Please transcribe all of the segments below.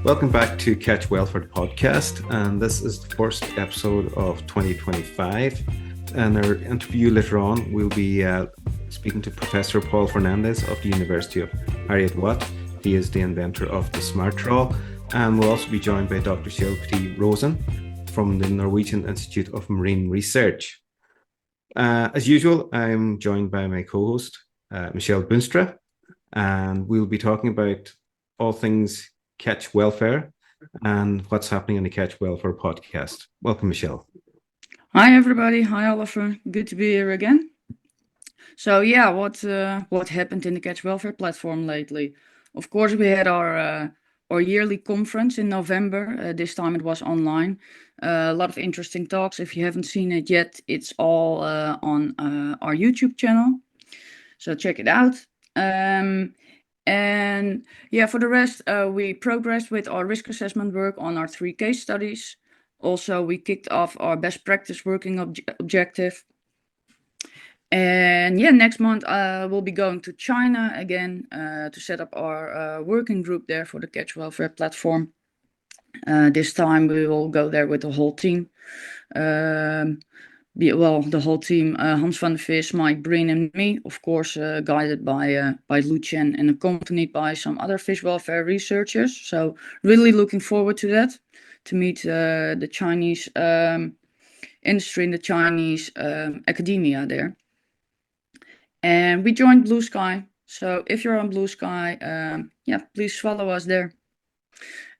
Welcome back to Catch Welfare podcast, and this is the first episode of 2025. In our interview later on, we'll be speaking to Professor Paul Fernandes of the University of Heriot-Watt. He is the inventor of the Smartrawl, and we'll also be joined by Dr Shale Pettit Rosen from the Norwegian Institute of Marine Research. As usual, I'm joined by my co-host, Michelle Boonstra, and we'll be talking about all things catch welfare and what's happening in the Catch Welfare podcast. Welcome, Michelle. Hi, everybody. Hi, Oliver. Good to be here again. So, yeah, what happened in the Catch Welfare platform lately? Of course, we had our yearly conference in November. This time it was online. A lot of interesting talks. If you haven't seen it yet, it's all on our YouTube channel. So check it out. And yeah, for the rest, we progressed with our risk assessment work on our 3 case studies. Also, we kicked off our best practice working objective. And yeah, next month we'll be going to China again to set up our working group there for the Catch Welfare platform. This time we will go there with the whole team. The whole team, Hans van der Vis, Mike Breen and me, of course, guided by Lu Chen and accompanied by some other fish welfare researchers. So really looking forward to that, to meet the Chinese industry and the Chinese academia there. And we joined Blue Sky. So if you're on Blue Sky, please follow us there.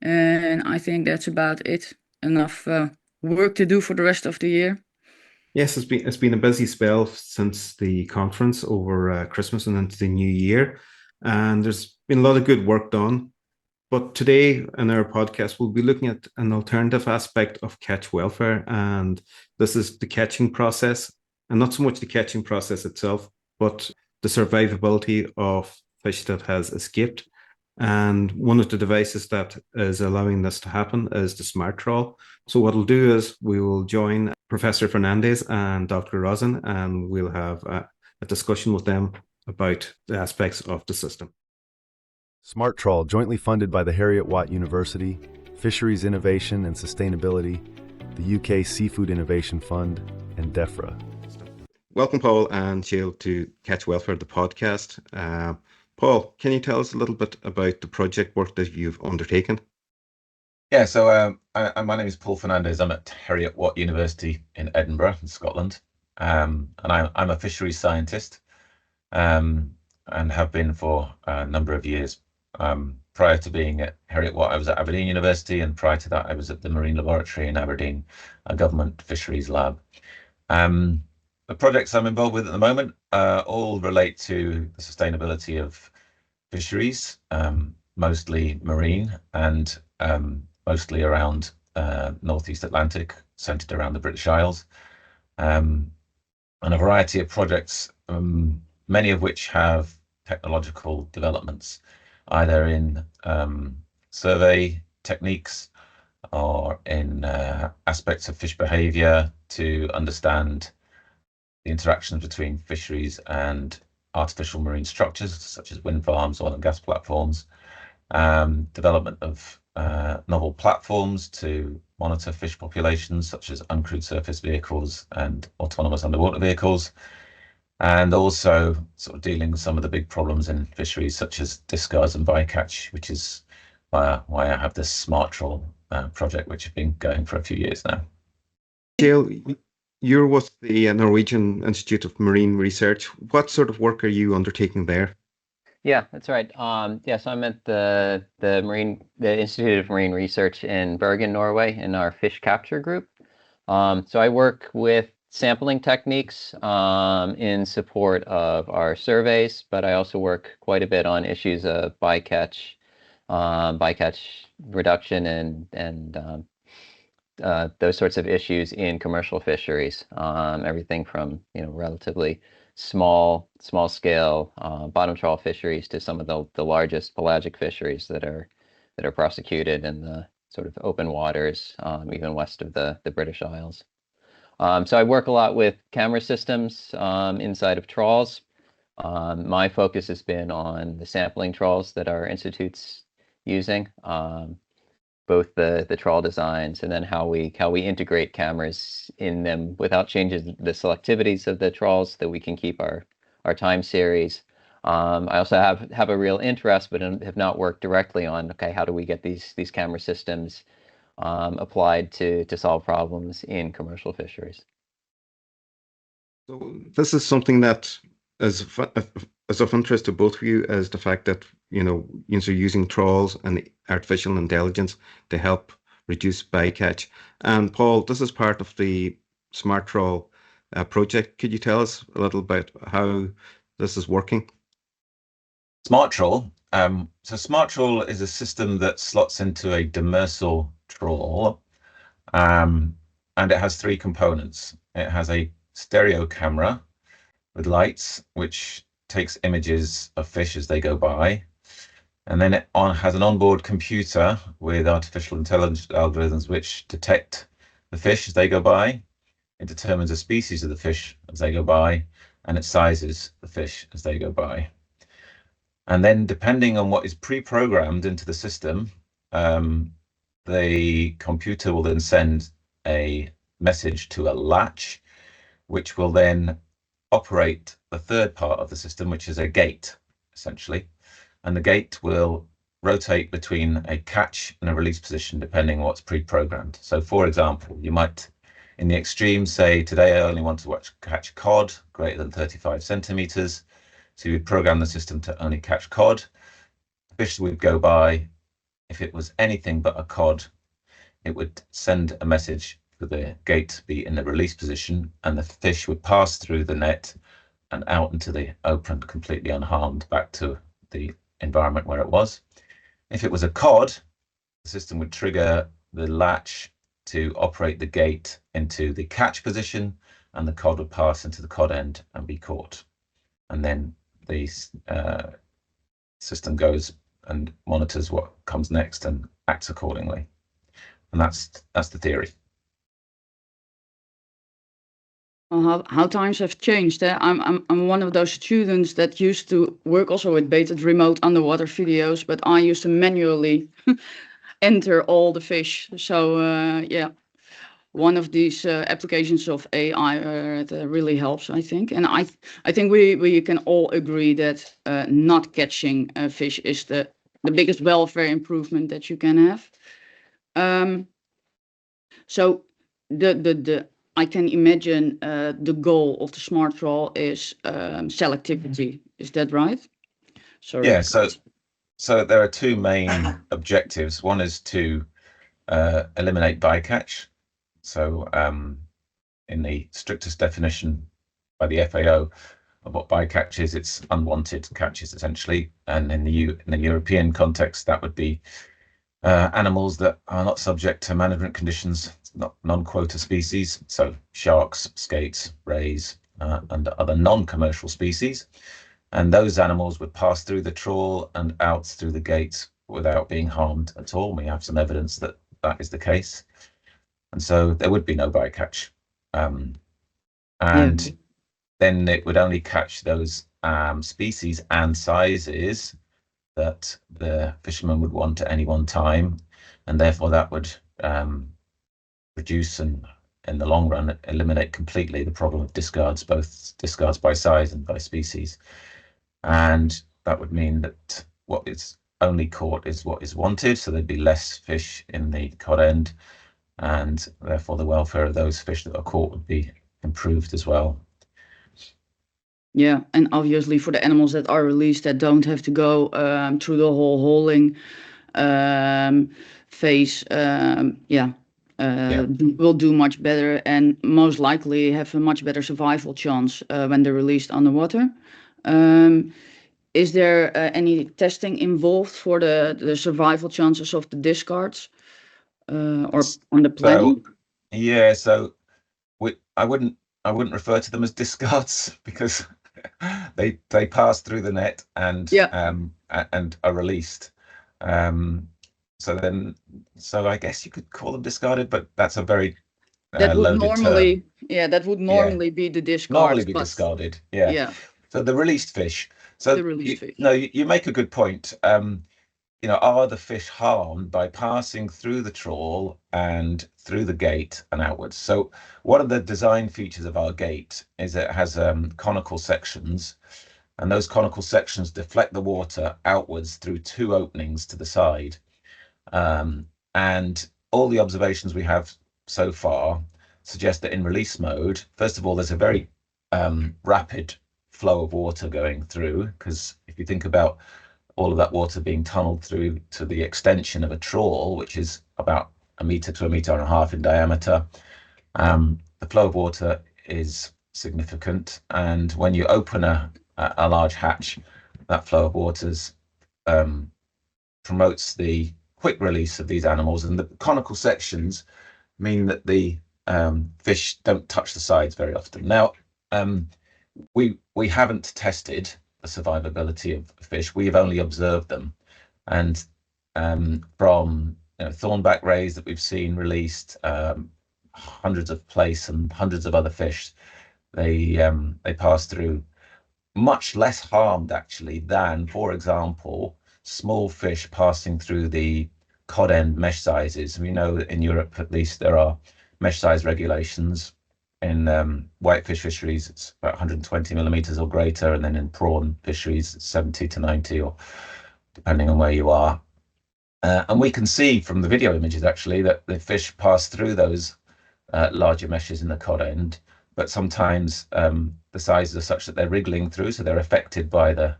And I think that's about it. Enough work to do for the rest of the year. Yes, it's been a busy spell since the conference over Christmas and into the new year, and there's been a lot of good work done. But today in our podcast, we'll be looking at an alternative aspect of catch welfare, and this is the catching process, and not so much the catching process itself, but the survivability of fish that has escaped. And one of the devices that is allowing this to happen is the Smartrawl. So what we'll do is we will join Professor Fernandes and Dr. Rosen, and we'll have a discussion with them about the aspects of the system. Smartrawl, jointly funded by the Heriot-Watt University, Fisheries Innovation and Sustainability, the UK Seafood Innovation Fund, and DEFRA. Welcome, Paul and Shale, to Catch Welfare, the podcast. Paul, can you tell us a little bit about the project work that you've undertaken? Yeah, so my name is Paul Fernandes. I'm at Heriot-Watt University in Edinburgh, in Scotland, and I'm a fisheries scientist, and have been for a number of years. Prior to being at Heriot-Watt, I was at Aberdeen University, and prior to that, I was at the Marine Laboratory in Aberdeen, a government fisheries lab. The projects I'm involved with at the moment all relate to the sustainability of fisheries, mostly marine, and mostly around Northeast Atlantic, centered around the British Isles, and a variety of projects, many of which have technological developments, either in survey techniques or in aspects of fish behavior to understand the interactions between fisheries and artificial marine structures, such as wind farms, oil and gas platforms, development of novel platforms to monitor fish populations, such as uncrewed surface vehicles and autonomous underwater vehicles, and also sort of dealing with some of the big problems in fisheries, such as discards and bycatch, which is why I have this Smartrawl project, which has been going for a few years now. Shale, you're with the Norwegian Institute of Marine Research. What sort of work are you undertaking there? Yeah, that's right. So I'm at the Institute of Marine Research in Bergen, Norway, in our fish capture group. So I work with sampling techniques in support of our surveys, but I also work quite a bit on issues of bycatch reduction and those sorts of issues in commercial fisheries. Everything from relatively small scale bottom trawl fisheries to some of the largest pelagic fisheries that are prosecuted in the sort of open waters, even west of the British Isles. So I work a lot with camera systems inside of trawls. My focus has been on the sampling trawls that our institute's using. both the trawl designs and then how we integrate cameras in them without changing the selectivities of the trawls, that we can keep our time series. I also have a real interest, but have not worked directly on, okay, how do we get these camera systems applied to solve problems in commercial fisheries? So this is something that is of interest to both of you, as the fact that you're using trawls and artificial intelligence to help reduce bycatch. And Paul, this is part of the Smartrawl project. Could you tell us a little about how this is working? Smartrawl. So Smartrawl is a system that slots into a demersal trawl, and it has three components. It has a stereo camera with lights, which takes images of fish as they go by. And then it has an onboard computer with artificial intelligence algorithms which detect the fish as they go by. It determines the species of the fish as they go by, and it sizes the fish as they go by. And then depending on what is pre-programmed into the system, the computer will then send a message to a latch, which will then operate the third part of the system, which is a gate, essentially. And the gate will rotate between a catch and a release position, depending on what's pre-programmed. So for example, you might, in the extreme, say, today I only want to catch cod greater than 35 centimeters. So you would program the system to only catch cod. The fish would go by. If it was anything but a cod, it would send a message for the gate to be in the release position, and the fish would pass through the net and out into the open, completely unharmed, back to the environment where it was. If it was a cod, the system would trigger the latch to operate the gate into the catch position, and the cod would pass into the cod end and be caught. And then the system goes and monitors what comes next and acts accordingly. And that's the theory. Well, how times have changed. Eh? I'm one of those students that used to work also with baited remote underwater videos, but I used to manually enter all the fish. So yeah, one of these applications of AI that really helps, I think. And I think we can all agree that not catching fish is the biggest welfare improvement that you can have. So the I can imagine the goal of the Smartrawl is selectivity. Is that right? Sorry. Yeah, so there are two main objectives. One is to eliminate bycatch. So in the strictest definition by the FAO of what bycatch is, it's unwanted catches essentially. And in the European context, that would be animals that are not subject to management conditions, not non-quota species, so sharks, skates, rays, and other non-commercial species. And those animals would pass through the trawl and out through the gate without being harmed at all. We have some evidence that that is the case. And so there would be no bycatch. And then it would only catch those species and sizes that the fisherman would want at any one time. And therefore that would reduce and, in the long run, eliminate completely the problem of discards, both discards by size and by species. And that would mean that what is only caught is what is wanted. So there'd be less fish in the cod end, and therefore the welfare of those fish that are caught would be improved as well. Yeah, and obviously for the animals that are released that don't have to go through the whole hauling phase, will do much better and most likely have a much better survival chance when they're released underwater. Is there any testing involved for the survival chances of the discards or on the planning? So I wouldn't refer to them as discards because they pass through the net and are released. So I guess you could call them discarded, but that's a very that would normally term. That would normally be the discard. Normally be discarded. Yeah. So the released fish. So you make a good point. are the fish harmed by passing through the trawl and through the gate and outwards? So one of the design features of our gate is it has conical sections, and those conical sections deflect the water outwards through two openings to the side. And all the observations we have so far suggest that in release mode, first of all, there's a very rapid flow of water going through, because if you think about all of that water being tunneled through to the extension of a trawl, which is about 1 meter to 1.5 meters in diameter, the flow of water is significant. And when you open a large hatch, that flow of waters promotes the quick release of these animals, and the conical sections mean that the fish don't touch the sides very often. Now, we haven't tested the survivability of fish. We've only observed them, and from thornback rays that we've seen released, hundreds of plaice and hundreds of other fish, they pass through much less harmed actually than, for example, small fish passing through the cod end mesh sizes. We know that in Europe, at least, there are mesh size regulations. In whitefish fisheries, it's about 120 millimeters or greater, and then in prawn fisheries, it's 70 to 90, or depending on where you are. And we can see from the video images actually that the fish pass through those larger meshes in the cod end, but sometimes the sizes are such that they're wriggling through, so they're affected by the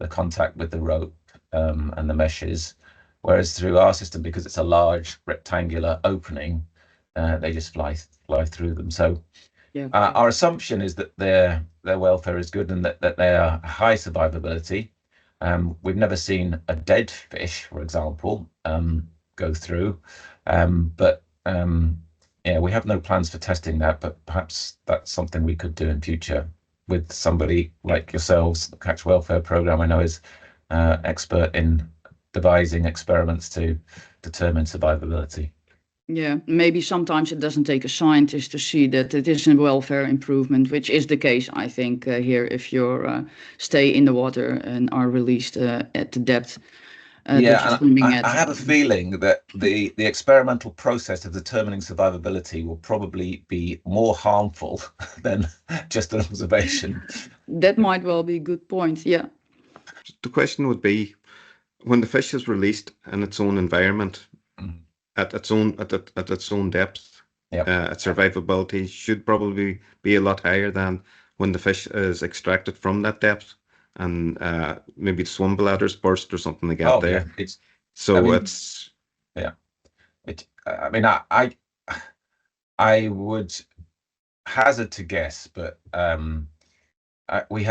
contact with the rope and the meshes. Whereas through our system, because it's a large rectangular opening, they just fly through them. So Yeah. our assumption is that their welfare is good and that they are high survivability. We've never seen a dead fish, for example, go through, but we have no plans for testing that, but perhaps that's something we could do in future with somebody like yourselves. The Catch Welfare Program, I know, is expert in devising experiments to determine survivability. Yeah, maybe sometimes it doesn't take a scientist to see that it is a welfare improvement, which is the case, I think, here, if you stay in the water and are released at the depth that you're swimming at. I have a feeling that the experimental process of determining survivability will probably be more harmful than just an observation. That might well be a good point, yeah. The question would be, when the fish is released in its own environment, at its own depth, Yep. its survivability should probably be a lot higher than when the fish is extracted from that depth, and maybe the swim bladders burst or something like that there. Yeah. I would hazard to guess, but we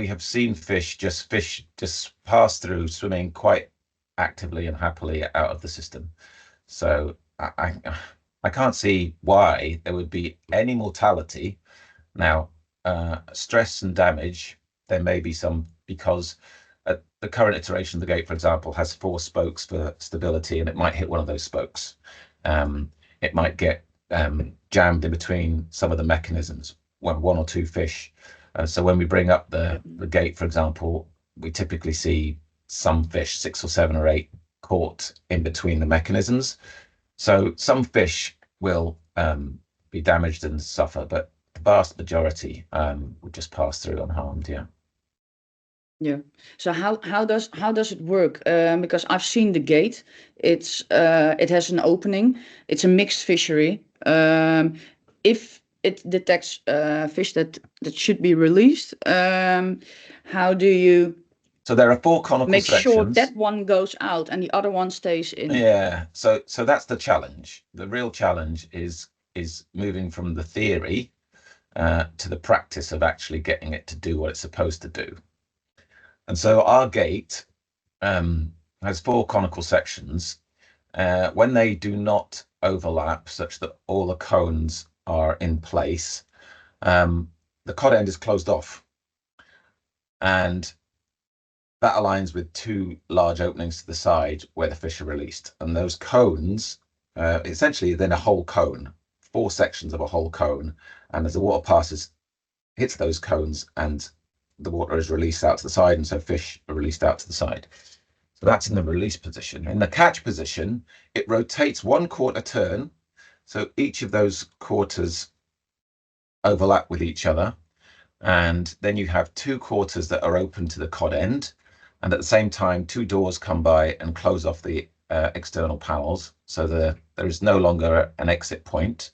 have seen fish just pass through, swimming quite actively and happily out of the system. So I can't see why there would be any mortality. Now, stress and damage, there may be some, because the current iteration of the gate, for example, has 4 spokes for stability, and it might hit one of those spokes. It might get jammed in between some of the mechanisms when 1 or 2 fish. So when we bring up the gate, for example, we typically see some fish, 6 or 7 or 8, caught in between the mechanisms. So some fish will be damaged and suffer, but the vast majority would just pass through unharmed. Yeah. So how does it work? Because I've seen the gate. It has an opening. It's a mixed fishery. If it detects fish that should be released, how do you? So there are 4 conical make sections. Sure that one goes out and the other one stays in? Yeah. So that's the challenge. The real challenge is moving from the theory to the practice of actually getting it to do what it's supposed to do. And so our gate has 4 conical sections. When they do not overlap, such that all the cones are in place, the cod end is closed off, and that aligns with 2 large openings to the side where the fish are released. And those cones, essentially then a whole cone, 4 sections of a whole cone, and as the water passes, hits those cones, and the water is released out to the side, and so fish are released out to the side. So that's in the release position. In the catch position, it rotates 1/4 turn. So each of those quarters overlap with each other. And then you have 2 quarters that are open to the cod end. And at the same time, 2 doors come by and close off the external panels. So there is no longer an exit point.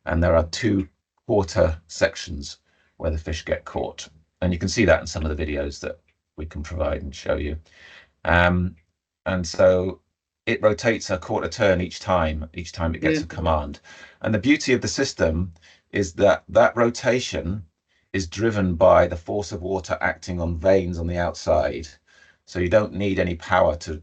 And there are 2 quarter sections where the fish get caught. And you can see that in some of the videos that we can provide and show you. And so it rotates a 1/4 turn each time it gets a command. And the beauty of the system is that that rotation is driven by the force of water acting on vanes on the outside. So you don't need any power to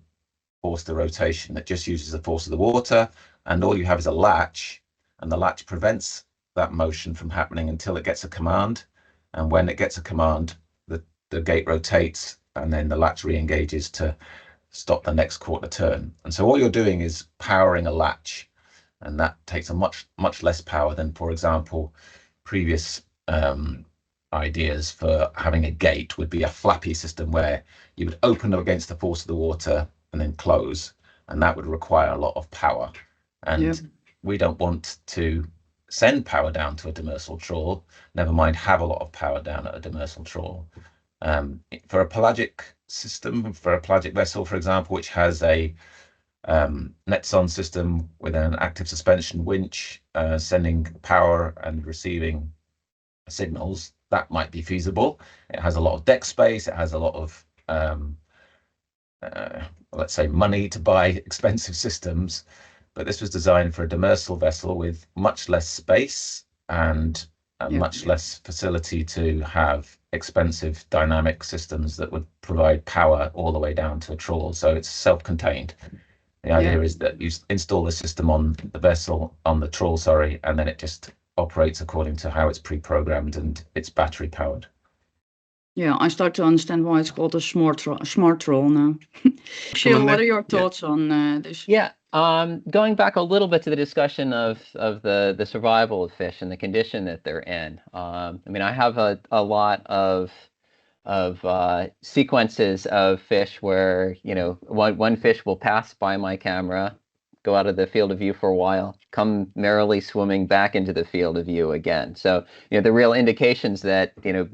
force the rotation. It just uses the force of the water, and all you have is a latch, and the latch prevents that motion from happening until it gets a command. And when it gets a command, the gate rotates, and then the latch re-engages to stop the next 1/4 turn. And so all you're doing is powering a latch, and that takes a much less power than, for example, previous ideas for having a gate would be a flappy system where you would open up against the force of the water and then close, and that would require a lot of power. And we don't want to send power down to a demersal trawl, never mind have a lot of power down at a demersal trawl. For a pelagic system, for a pelagic vessel, for example, which has a net-on system with an active suspension winch sending power and receiving signals, that might be feasible. It has a lot of deck space, it has a lot of let's say money to buy expensive systems, but this was designed for a demersal vessel with much less space and much less facility to have expensive dynamic systems that would provide power all the way down to a trawl. So it's self-contained. The idea is that you install the system on the vessel, on the trawl, sorry, and then it just operates according to how it's pre-programmed and it's battery powered. Yeah, I start to understand why it's called a Smartrawl now. Shale, what are your thoughts on this? Yeah, going back a little bit to the discussion of the survival of fish and the condition that they're in. I mean, I have a lot of sequences of fish where, you know, one fish will pass by my camera, go out of the field of view for a while, come merrily swimming back into the field of view again. So, you know, the real indications that, you know,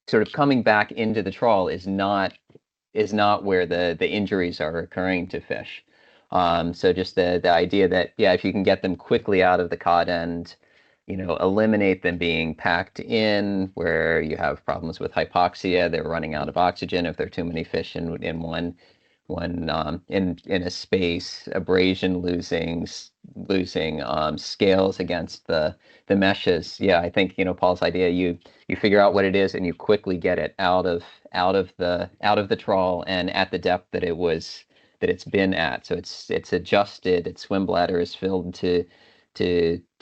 sort of coming back into the trawl is not where the injuries are occurring to fish. So just the idea that, yeah, if you can get them quickly out of the cod end, you know, eliminate them being packed in where you have problems with hypoxia, they're running out of oxygen if there are too many fish in a space, abrasion losing scales against the meshes. Yeah, I think, you know, Paul's idea, you figure out what it is and you quickly get it out of the trawl and at the depth that it's been at. So it's adjusted, its swim bladder is filled to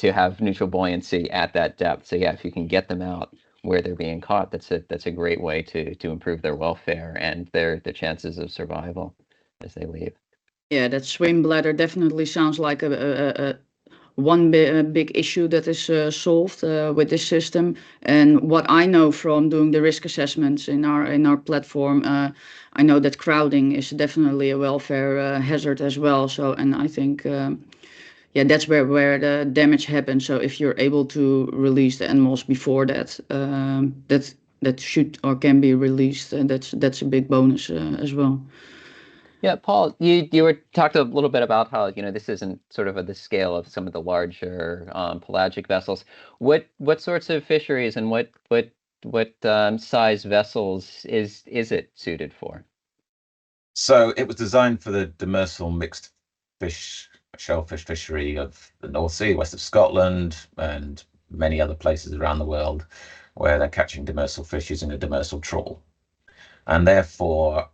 have neutral buoyancy at that depth. So yeah, if you can get them out where they're being caught, that's a great way to improve their welfare and their chances of survival as they leave. Yeah, that swim bladder definitely sounds like one big issue that is solved with this system. And what I know from doing the risk assessments in our platform, I know that crowding is definitely a welfare hazard as well. So, and I think, that's where the damage happens. So if you're able to release the animals before that, that should or can be released, that's a big bonus as well. Yeah, Paul, you were talked a little bit about how, you know, this isn't sort of at the scale of some of the larger pelagic vessels. What sorts of fisheries and what size vessels is it suited for? So it was designed for the demersal mixed fish, shellfish fishery of the North Sea, west of Scotland, and many other places around the world where they're catching demersal fish using a demersal trawl. And therefore,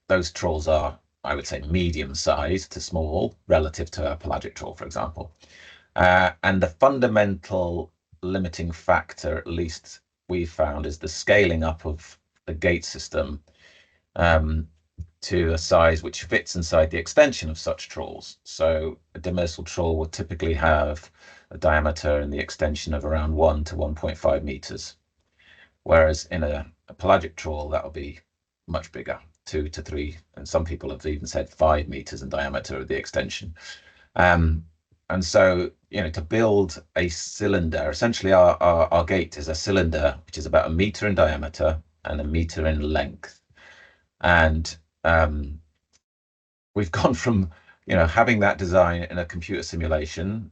those trawls are, I would say, medium-sized to small relative to a pelagic trawl, for example. And the fundamental limiting factor, at least we found, is the scaling up of the gate system to a size which fits inside the extension of such trawls. So a demersal trawl will typically have a diameter in the extension of around 1 to 1.5 meters, whereas in a pelagic trawl, that will be much bigger. 2 to 3, and some people have even said 5 meters in diameter of the extension. And so, to build a cylinder, essentially our gate is a cylinder which is about 1 meter in diameter and 1 meter in length. And we've gone from having that design in a computer simulation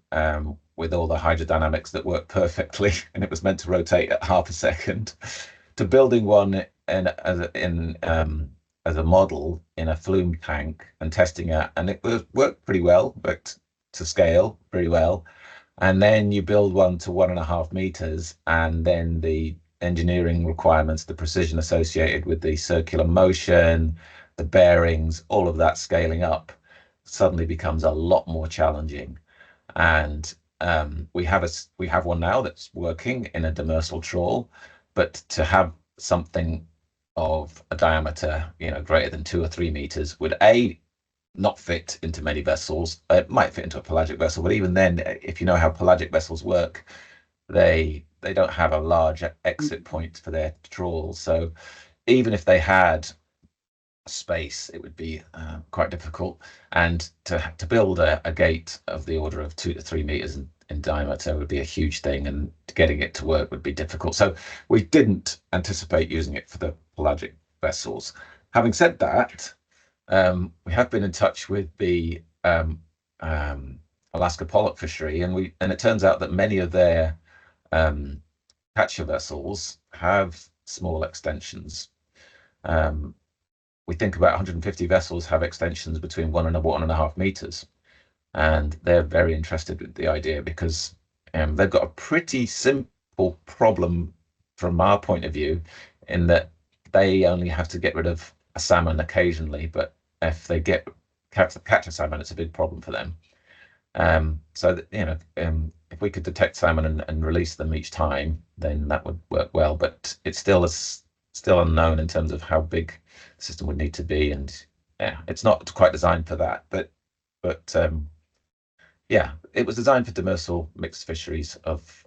with all the hydrodynamics that work perfectly, and it was meant to rotate at half a second, to building one as a model in a flume tank and testing it, and it worked pretty well, worked to scale pretty well. And then you build one to 1.5 meters, and then the engineering requirements, the precision associated with the circular motion, the bearings, all of that scaling up suddenly becomes a lot more challenging. And we have one now that's working in a demersal trawl, but to have something of a diameter, greater than 2 or 3 meters would not fit into many vessels. It might fit into a pelagic vessel, but even then, if you know how pelagic vessels work, they don't have a large exit point for their trawls. So even if they had space, it would be quite difficult. And to build a gate of the order of 2 to 3 meters in diameter would be a huge thing, and getting it to work would be difficult. So we didn't anticipate using it for the pelagic vessels. Having said that, we have been in touch with the Alaska pollock fishery, and it turns out that many of their catcher vessels have small extensions. We think about 150 vessels have extensions between 1 and 1.5 meters, and they're very interested with the idea because they've got a pretty simple problem from our point of view, in that they only have to get rid of a salmon occasionally, but if they catch a salmon, it's a big problem for them. So that, if we could detect salmon and release them each time, then that would work well. But it's still unknown in terms of how big the system would need to be, and it's not quite designed for that. But it was designed for demersal mixed fisheries of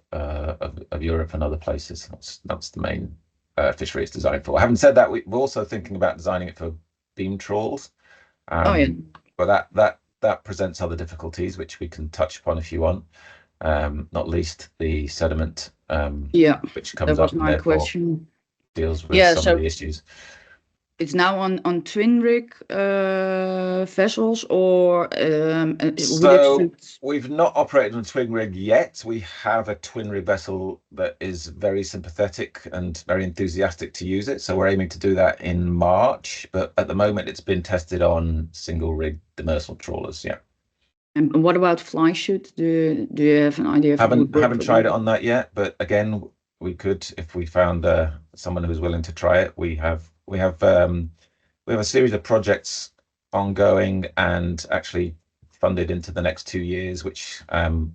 Europe and other places. That's the main fishery it's designed for. Having said that, we're also thinking about designing it for beam trawls. But that presents other difficulties, which we can touch upon if you want. Not least the sediment, which comes up, and my therefore question. Deals with some of the issues. It's now on twin rig vessels, or so we've not operated on a twin rig yet. We have a twin rig vessel that is very sympathetic and very enthusiastic to use it, so we're aiming to do that in March, but at the moment it's been tested on single rig demersal trawlers. And what about fly shoot? Do you have an idea? Haven't tried it on that yet, but again, we could, if we found someone who's willing to try it. We have a series of projects ongoing and actually funded into the next 2 years, which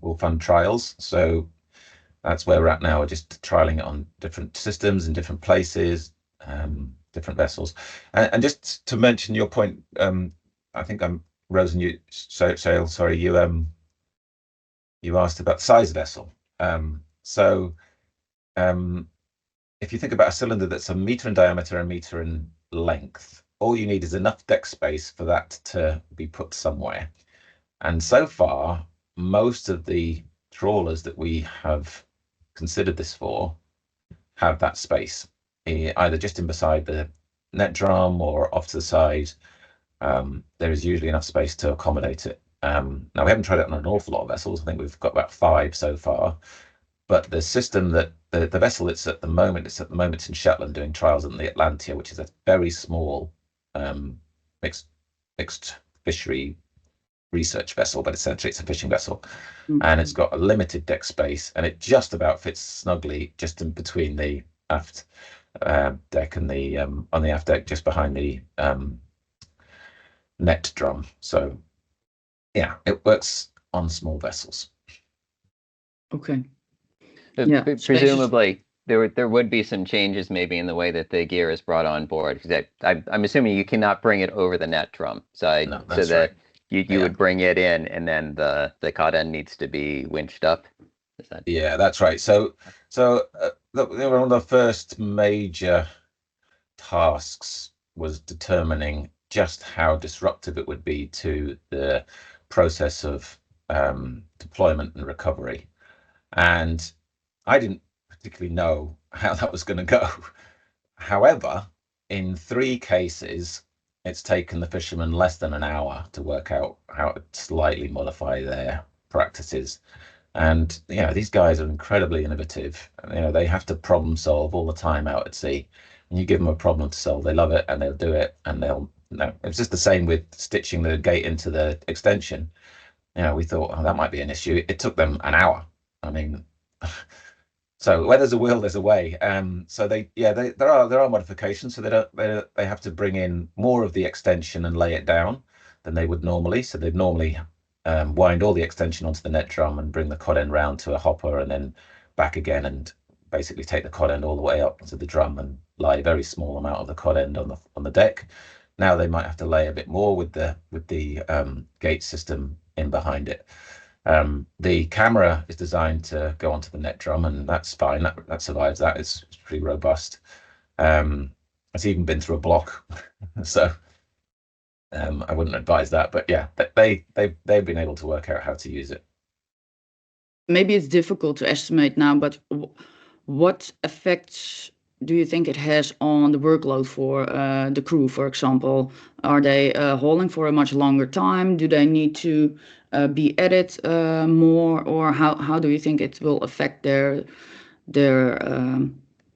will fund trials. So that's where we're at now. We're just trialing it on different systems in different places, different vessels. And just to mention your point, I think Rosen, you asked about the size of vessel. If you think about a cylinder that's 1 meter in diameter and 1 meter in length, all you need is enough deck space for that to be put somewhere. And so far, most of the trawlers that we have considered this for have that space, either just in beside the net drum or off to the side. There is usually enough space to accommodate it. Now, we haven't tried it on an awful lot of vessels. I think we've got about 5 so far. But the system that the vessel it's at the moment in Shetland doing trials in the Atlantia, which is a very small mixed fishery research vessel, but essentially it's a fishing vessel, and it's got a limited deck space, and it just about fits snugly just in between the aft deck and the on the aft deck, just behind the net drum. So it works on small vessels. Okay. Presumably there would be some changes maybe in the way that the gear is brought on board, because I'm assuming you cannot bring it over the net drum side, so that you would bring it in, and then the cod end needs to be winched up. Yeah, that's right. So they were one of the first major tasks was determining just how disruptive it would be to the process of deployment and recovery. And I didn't particularly know how that was going to go. However, in 3 cases, it's taken the fishermen less than an hour to work out how to slightly modify their practices. And these guys are incredibly innovative. They have to problem solve all the time out at sea. And you give them a problem to solve, they love it, and they'll do it. And it's just the same with stitching the gate into the extension. We thought, oh, that might be an issue. It took them an hour. I mean, so where there's a will, there's a way. So there are modifications. So they have to bring in more of the extension and lay it down than they would normally. So they'd normally wind all the extension onto the net drum and bring the cod end round to a hopper and then back again, and basically take the cod end all the way up to the drum and lie a very small amount of the cod end on the deck. Now they might have to lay a bit more with the gate system in behind it. The camera is designed to go onto the net drum, and that's fine. That survives that. It's pretty robust. It's even been through a block, so I wouldn't advise that. But yeah, they've been able to work out how to use it. Maybe it's difficult to estimate now, but what effects do you think it has on the workload for the crew, for example? Are they hauling for a much longer time? Do they need to be at it more, or how do you think it will affect their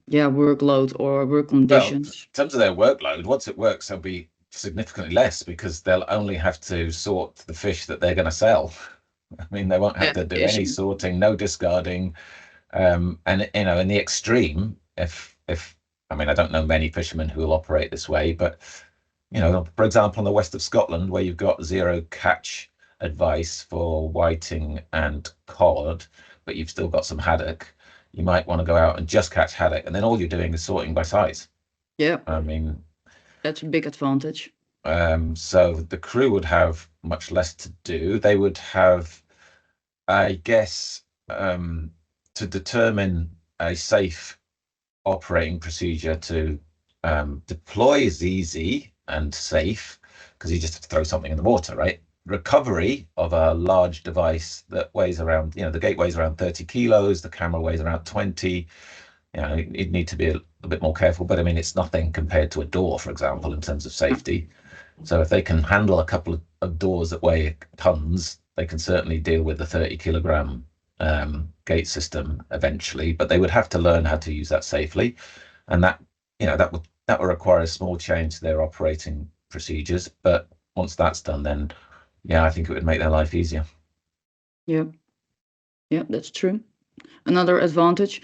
workload or work conditions? Well, in terms of their workload, once it works, there'll be significantly less, because they'll only have to sort the fish that they're going to sell. I mean, they won't have to do any sorting, no discarding, and in the extreme, if I mean, I don't know many fishermen who will operate this way, but for example, on the west of Scotland, where you've got 0 catch advice for whiting and cod, but you've still got some haddock, you might want to go out and just catch haddock, and then all you're doing is sorting by size. Yeah, I mean, that's a big advantage. So the crew would have much less to do. They would have, I guess, to determine a safe operating procedure to deploy is easy and safe, because you just have to throw something in the water, right? Recovery of a large device that weighs around, the gate weighs around 30 kilos, the camera weighs around 20. You'd need to be a bit more careful, but I mean, it's nothing compared to a door, for example, in terms of safety. So if they can handle a couple of doors that weigh tons, they can certainly deal with the 30-kilogram gate system eventually, but they would have to learn how to use that safely, and that would require a small change to their operating procedures. But once that's done, then I think it would make their life easier. Yeah, that's true. Another advantage.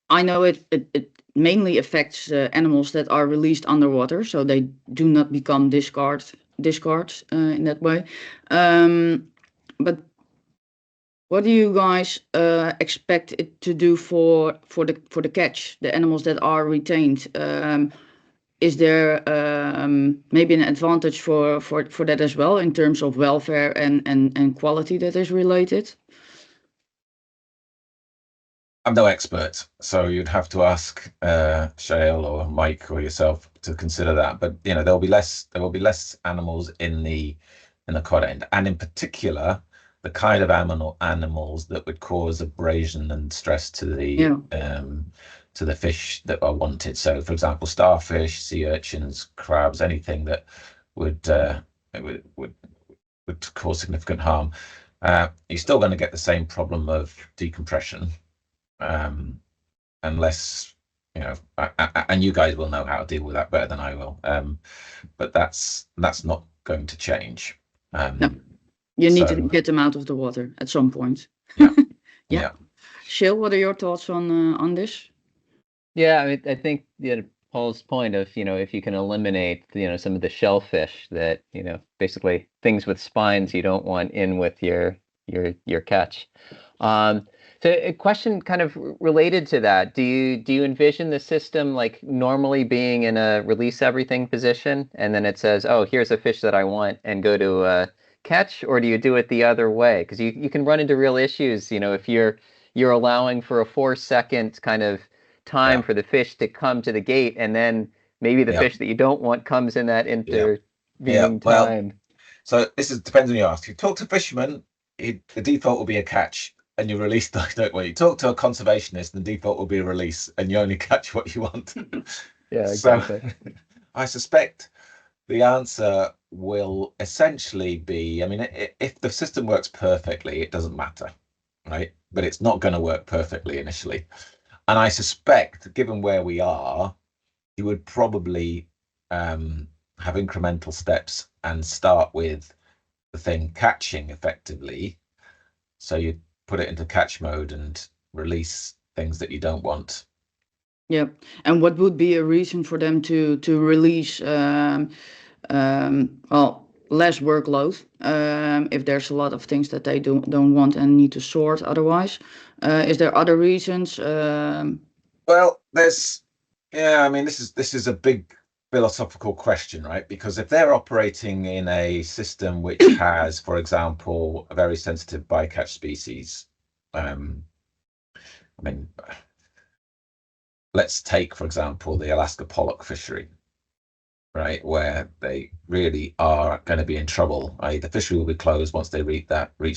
I know it mainly affects animals that are released underwater, so they do not become discards in that way. But what do you guys expect it to do for the catch, the animals that are retained? Is there maybe an advantage for that as well, in terms of welfare and quality that is related? I'm no expert, so you'd have to ask Shale or Mike or yourself to consider that. But there will be less animals in the cod end, and in particular, the kind of animals that would cause abrasion and stress to the fish that are wanted. So, for example, starfish, sea urchins, crabs, anything that would cause significant harm. You're still going to get the same problem of decompression. Unless and you guys will know how to deal with that better than I will. But that's not going to change. No. You need to get them out of the water at some point. Yeah. Yeah. Shale, what are your thoughts on this? Yeah, I mean, I think Paul's point of if you can eliminate some of the shellfish that basically things with spines you don't want in with your catch. So a question kind of related to that, do you envision the system like normally being in a release everything position, and then it says, oh, here's a fish that I want, and go to a catch, or do you do it the other way? Because you can run into real issues, if you're allowing for a 4-second kind of time for the fish to come to the gate, and then maybe the Yeah. fish that you don't want comes in that intervening Well, time. so depends on you ask. You talk to fishermen, the default will be a catch, and you release the don't want. You talk to a conservationist, the default will be a release, and you only catch what you want. Yeah, So exactly. I suspect the answer will essentially be, I mean, if the system works perfectly, it doesn't matter, right? But it's not going to work perfectly initially. And I suspect, given where we are, you would probably have incremental steps and start with the thing catching effectively. So you put it into catch mode and release things that you don't want. Yeah. And what would be a reason for them to release well, less workload if there's a lot of things that they don't want and need to sort otherwise? Is there other reasons? Well, I mean, this is a big philosophical question, right? Because if they're operating in a system which has, for example, a very sensitive bycatch species, I mean, let's take, for example, the Alaska pollock fishery, right, where they really are going to be in trouble. The fishery will be closed once they reach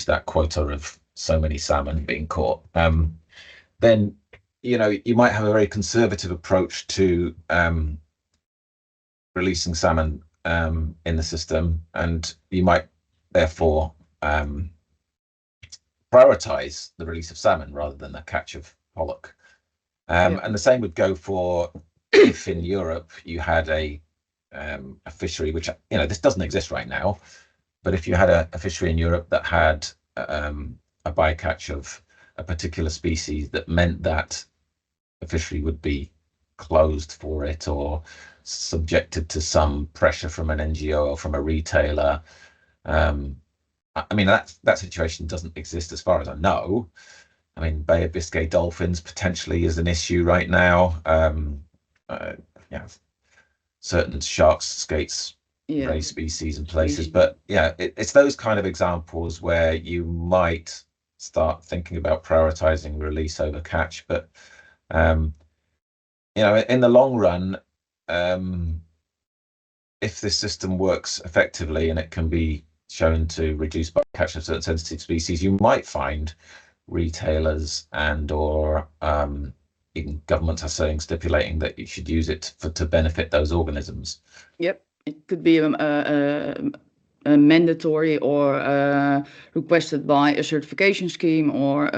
that quota of so many salmon being caught. Then you might have a very conservative approach to releasing salmon in the system, and you might therefore prioritize the release of salmon rather than the catch of pollock. And the same would go for if in Europe you had a fishery, which this doesn't exist right now, but if you had a fishery in Europe that had a bycatch of a particular species, that meant that the fishery would be closed for it or subjected to some pressure from an NGO or from a retailer. I mean, that situation doesn't exist as far as I know. I mean, Bay of Biscay dolphins potentially is an issue right now. Certain sharks, skates, ray species and places. But yeah, it's those kind of examples where you might start thinking about prioritizing release over catch. But in the long run, if this system works effectively and it can be shown to reduce bycatch of certain sensitive species, you might find retailers and or even governments are stipulating that you should use it to benefit those organisms. Yep, it could be a mandatory or requested by a certification scheme or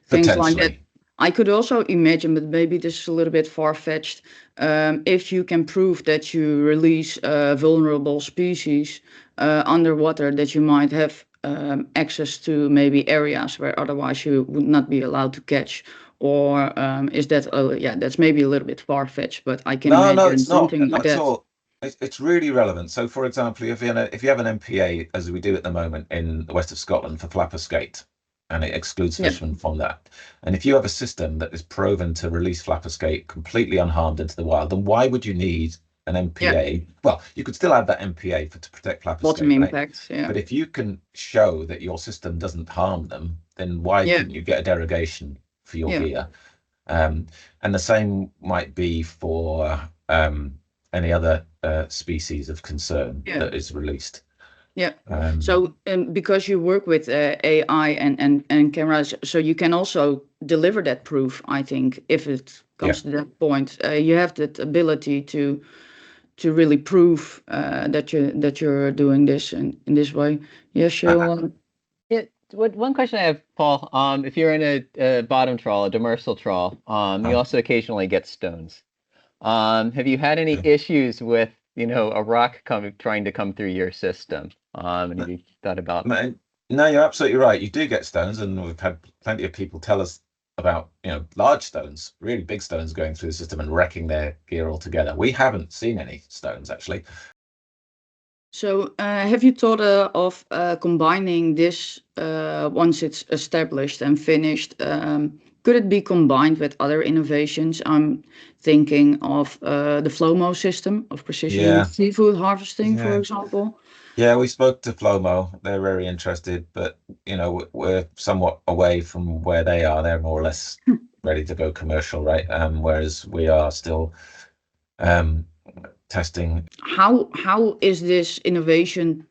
things like that. I could also imagine, but maybe this is a little bit far-fetched, if you can prove that you release vulnerable species underwater, that you might have access to maybe areas where otherwise you would not be allowed to catch. Or is that, that's maybe a little bit far-fetched, but I can imagine something like that. Not at all. It's really relevant. So, for example, if you have an MPA, as we do at the moment in the west of Scotland for flapper skate, and it excludes fishermen from that. And if you have a system that is proven to release flapper skate completely unharmed into the wild, then why would you need an MPA? Well, you could still have that MPA to protect flapper skate. Bottom impacts, But if you can show that your system doesn't harm them, then why couldn't you get a derogation for your gear? And the same might be for any other species of concern that is released. Yeah. So because you work with AI and cameras, so you can also deliver that proof. I think if it comes to that point, you have that ability to really prove that you're doing this in this way. Yeah, sure. One question I have, Paul. If you're in a bottom trawl, a demersal trawl, you also occasionally get stones. Have you had any issues with a rock trying to come through your system? And have you thought about? No, you're absolutely right. You do get stones, and we've had plenty of people tell us about large stones, really big stones going through the system and wrecking their gear altogether. We haven't seen any stones actually. So have you thought of combining this once it's established and finished? Could it be combined with other innovations? I'm thinking of the FLOMO system of precision seafood harvesting, for example. Yeah, we spoke to FLOMO. They're very interested, but we're somewhat away from where they are. They're more or less ready to go commercial, right? Whereas we are still testing. How is this innovation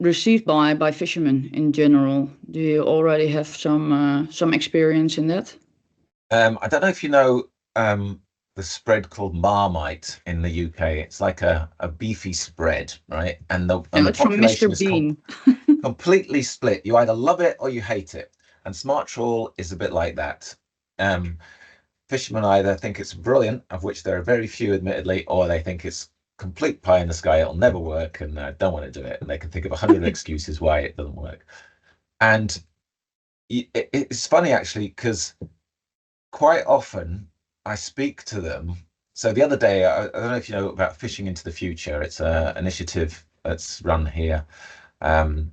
received by fishermen in general? Do you already have some experience in that? I don't know if you know the spread called Marmite in the UK. It's like a beefy spread, right? And the It's from population Mr. is Bean. completely split. You either love it or you hate it. And Smartrawl is a bit like that. Fishermen either think it's brilliant, of which there are very few, admittedly, or they think it's complete pie in the sky, it'll never work, and don't want to do it. And they can think of 100 excuses why it doesn't work. And it's funny, actually, because quite often I speak to them. So the other day, I don't know if you know about Fishing into the Future. It's an initiative that's run here. And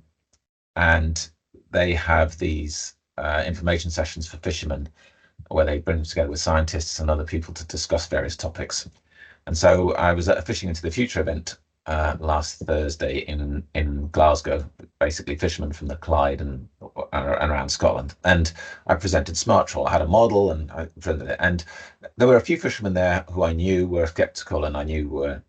they have these information sessions for fishermen where they bring them together with scientists and other people to discuss various topics. And so I was at a Fishing into the Future event last Thursday in Glasgow, basically fishermen from the Clyde and around Scotland. And I presented Smartrawl. I had a model and I presented it. And there were a few fishermen there who I knew were skeptical and I knew were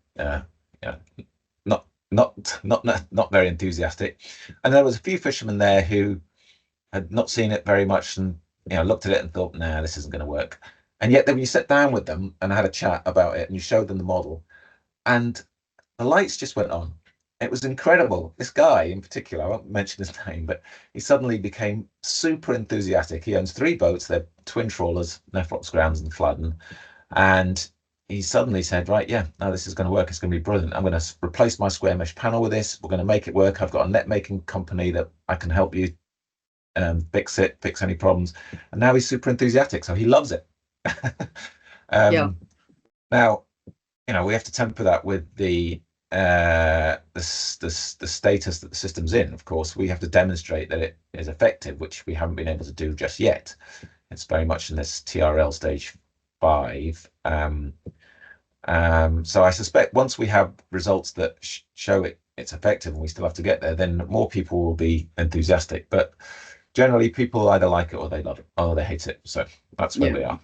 not very enthusiastic. And there was a few fishermen there who had not seen it very much and looked at it and thought, nah, this isn't going to work. And yet then when you sat down with them and had a chat about it and you showed them the model and the lights just went on. It was incredible. This guy in particular, I won't mention his name, but he suddenly became super enthusiastic. He owns 3 boats. They're twin trawlers, Nephrox Grounds and Fladden. And he suddenly said, right, yeah, now this is going to work. It's going to be brilliant. I'm going to replace my square mesh panel with this. We're going to make it work. I've got a net making company that I can help you fix any problems. And now he's super enthusiastic. So he loves it. Yeah. Now, we have to temper that with the status that the system's in. Of course, we have to demonstrate that it is effective, which we haven't been able to do just yet. It's very much in this TRL stage 5. So I suspect once we have results that show it's effective, and we still have to get there, then more people will be enthusiastic. But generally, people either like it or they love it or they hate it. So that's where we are.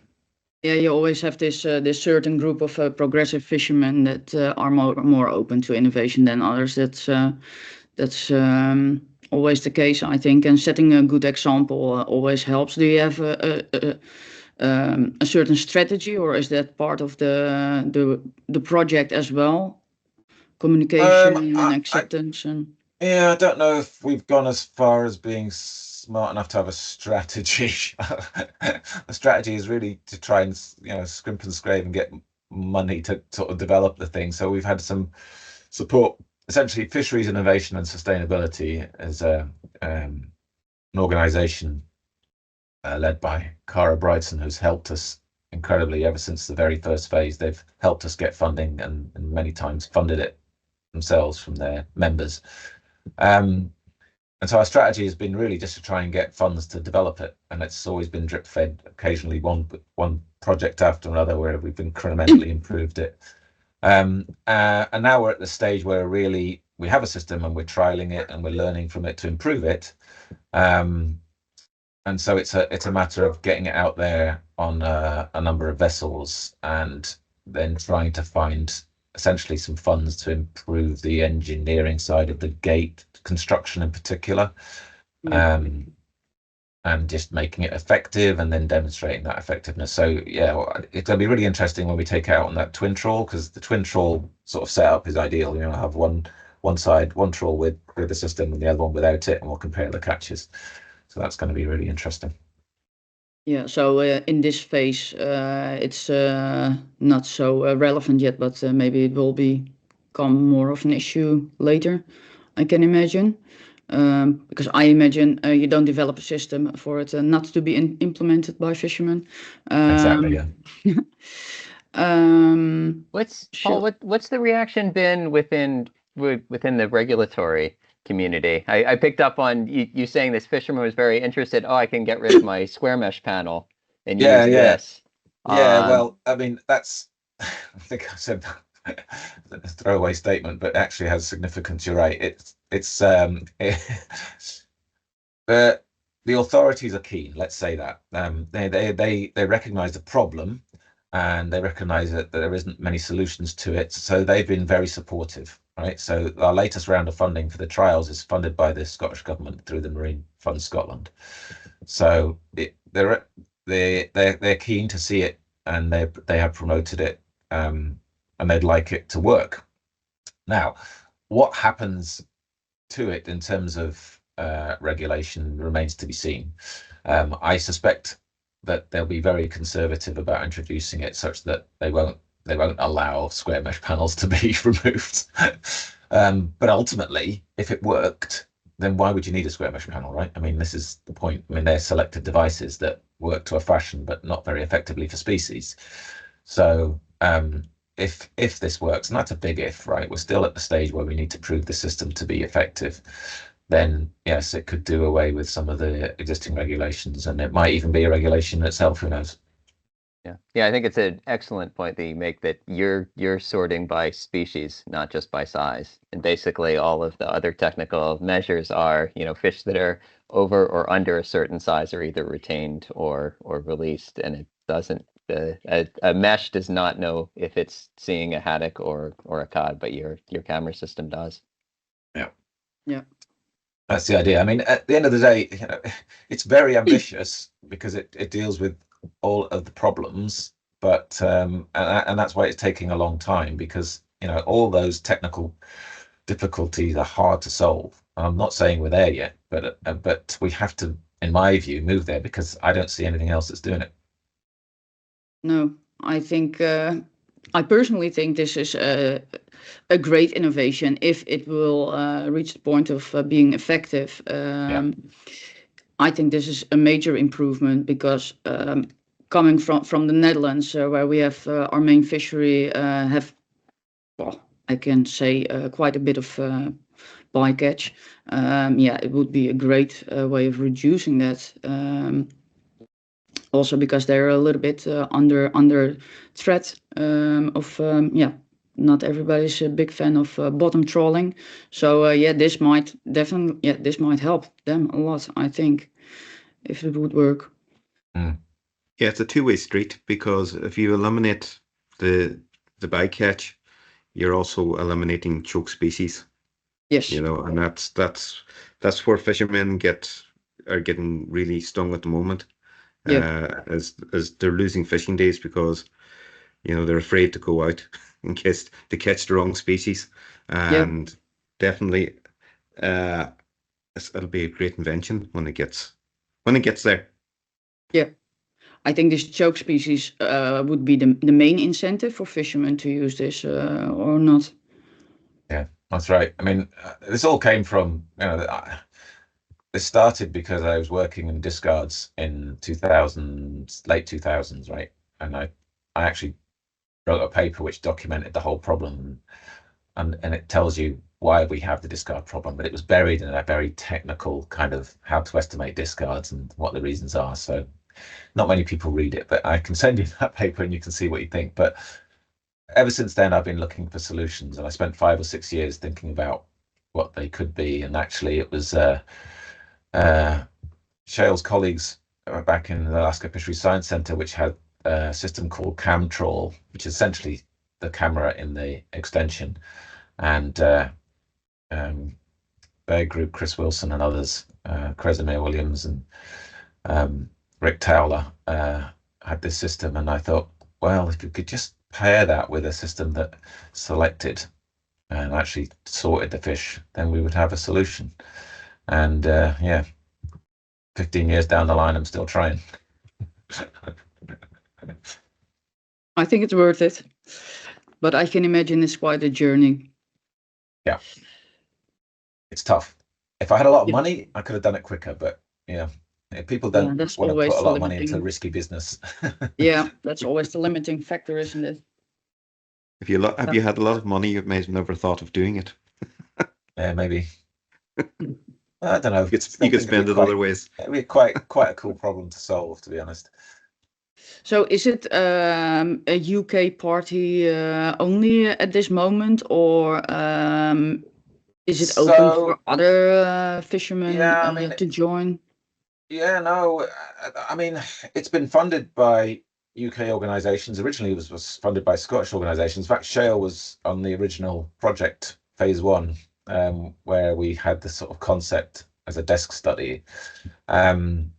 Yeah, you always have this certain group of progressive fishermen that are more open to innovation than others. That's always the case, I think. And setting a good example always helps. Do you have a certain strategy, or is that part of the project as well? Communication and acceptance Yeah, I don't know if we've gone as far as being smart enough to have a strategy. The strategy is really to try and scrimp and scrape and get money to sort of develop the thing. So we've had some support. Essentially, Fisheries Innovation and Sustainability is an organization led by Cara Bridson, who's helped us incredibly ever since the very first phase. They've helped us get funding and many times funded it themselves from their members. And so our strategy has been really just to try and get funds to develop it, and it's always been drip fed, occasionally one project after another where we've incrementally improved it. And now we're at the stage where really we have a system and we're trialing it and we're learning from it to improve it. And so it's a matter of getting it out there on a number of vessels and then trying to find essentially some funds to improve the engineering side of the gate construction in particular, and just making it effective and then demonstrating that effectiveness. So yeah, it's going to be really interesting when we take out on that twin trawl, because the twin trawl sort of setup is ideal. Have one side, one trawl with the system and the other one without it, and we'll compare the catches. So that's going to be really interesting. Yeah, so in this phase, it's not so relevant yet, but maybe it will become more of an issue later, I can imagine. Because I imagine you don't develop a system for it not to be implemented by fishermen. Exactly, yeah. What's the reaction been within the regulatory community? I picked up on you saying this fisherman was very interested. Oh, I can get rid of my square mesh panel and use this. Yeah, well, I mean, that's, I think I said a throwaway statement, but actually has significance. You're right. It's the authorities are keen. Let's say that they recognise the problem, and they recognise that there isn't many solutions to it. So they've been very supportive, right? So our latest round of funding for the trials is funded by the Scottish Government through the Marine Fund Scotland. So they're keen to see it, and they have promoted it, and they'd like it to work. Now, what happens to it in terms of regulation remains to be seen. I suspect that they'll be very conservative about introducing it, such that they won't allow square mesh panels to be removed. But ultimately, if it worked, then why would you need a square mesh panel, right? I mean, this is the point. I mean, they're selective devices that work to a fashion, but not very effectively for species. So if this works, and that's a big if, right? We're still at the stage where we need to prove the system to be effective. Then yes, it could do away with some of the existing regulations, and it might even be a regulation itself. Who knows? Yeah, I think it's an excellent point that you make, that you're sorting by species, not just by size. And basically all of the other technical measures are, fish that are over or under a certain size are either retained or released, and it doesn't. A mesh does not know if it's seeing a haddock or a cod, but your camera system does. Yeah. That's the idea. I mean, at the end of the day, it's very ambitious because it deals with all of the problems, but and that's why it's taking a long time, because all those technical difficulties are hard to solve. I'm not saying we're there yet, but we have to, in my view, move there, because I don't see anything else that's doing it. No, I think I personally think this is a great innovation if it will reach the point of being effective. I think this is a major improvement, because coming from the Netherlands, where we have our main fishery, have, well, I can say quite a bit of bycatch. It would be a great way of reducing that. Also because they're a little bit under threat of not everybody's a big fan of bottom trawling. So this might help them a lot, I think, if it would work. Yeah, it's a two-way street, because if you eliminate the bycatch, you're also eliminating choke species. Yes. And that's where fishermen are getting really stung at the moment. As they're losing fishing days, because they're afraid to go out in case to catch the wrong species. And definitely it'll be a great invention when it gets there. Yeah, I think this choke species would be the main incentive for fishermen to use this, or not. Yeah, that's right. I mean, this all came from this started because I was working in discards in late 2000s, right? And I actually wrote a paper which documented the whole problem, and it tells you why we have the discard problem, but it was buried in a very technical kind of how to estimate discards and what the reasons are. So not many people read it, but I can send you that paper and you can see what you think. But ever since then, I've been looking for solutions, and I spent 5 or 6 years thinking about what they could be. And actually it was Shale's colleagues back in the Alaska Fisheries Science Center, which had a system called trawl, which is essentially the camera in the extension. And their group, Chris Wilson and others, Kresimir Williams and Rick Towler, had this system. And I thought, well, if you could just pair that with a system that selected and actually sorted the fish, then we would have a solution. And 15 years down the line, I'm still trying. I think it's worth it, but I can imagine it's quite a journey. Yeah, it's tough. If I had a lot of money, I could have done it quicker, but if people don't want to put a lot of money into risky business. Yeah, that's always the limiting factor, isn't it? If you had a lot of money, you may have never thought of doing it. Yeah, maybe. I don't know. You could spend it other ways. It'd be quite a cool problem to solve, to be honest. So is it a UK party only at this moment, or is it open for other fishermen to join? Yeah, no. I mean, it's been funded by UK organisations. Originally, it was funded by Scottish organisations. In fact, Shale was on the original project, phase one, where we had this sort of concept as a desk study. And